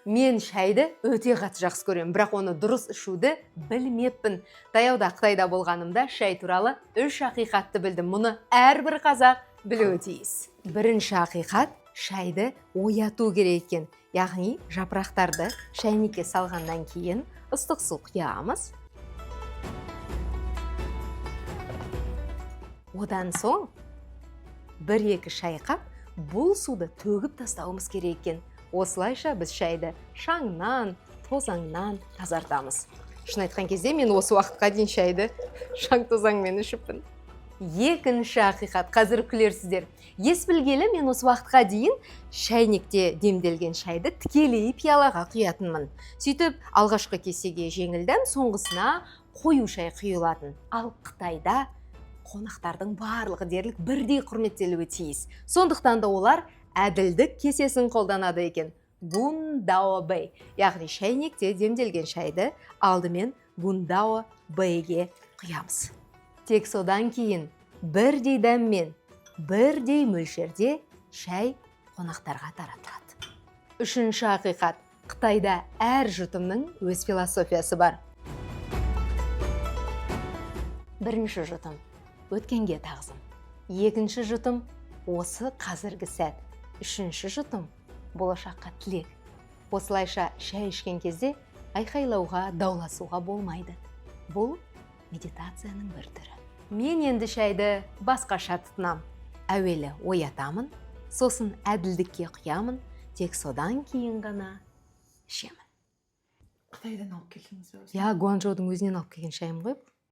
Мен шайды өте қатты жақсы көремін, бірақ оны дұрыс ішуді білмеппін. Таяуда Қытайда болғанымда шай туралы 3 ақиқатты білдім. Мұны әрбір қазақ білуі тиіс. Бірінші ақиқат, шайды ояту керек екен. Яғни жапырақтарды шайнекке салғаннан кейін ыстық су құямыз. Одан соң 1-2 шайқап бұл суды төгіп тастауымыз керек екен. Осылайша біз шайды шаңнан, тозаңнан тазартамыз. Шын айтқан кезде мен осы уақытқа дейін шайды шаң тозаңмен ішіппін. Екінші ақиқат, қазір күлерсіздер. Ес білгелі мен осы уақытқа дейін шайнекте демделген шайды тікелей пиалаға құятынмын. Сөйтіп, алғашқы кесеге жеңілден соңғысына қою шай құйылатын. Ал Қытайда қонақтардың барлығы дерлік бірдей құрметтелуі тиіс. Сондықтан да олар әділдік кесесін қолданады екен. Гундао бэй, яғни шайнекте демделген шайды алдымен гундао бэйге құямыз. Тек содан кейін бірдей дәммен, бірдей мөлшерде шай қонақтарға таратылады. Үшінші ақиқат, Қытайда әр жұтымның өз философиясы бар. Бірінші жұтым, өткенге тағзым. Екінші жұтым, осы қазіргі сәт. Үшінші жұтым, болашаққа тілек. Осылайша шай ішкен кезде айқайлауға, дауласуға болмайды. Бұл медитацияның бір түрі. Мен енді шайды басқаша тұтынам. Әуелі оятамын, сосын әділдікке құямын, тек содан кейін ғана ішемін. Қытайдан алып келдіңіз бе? Гуанчжоудың өзінен алып келген шайым ғой.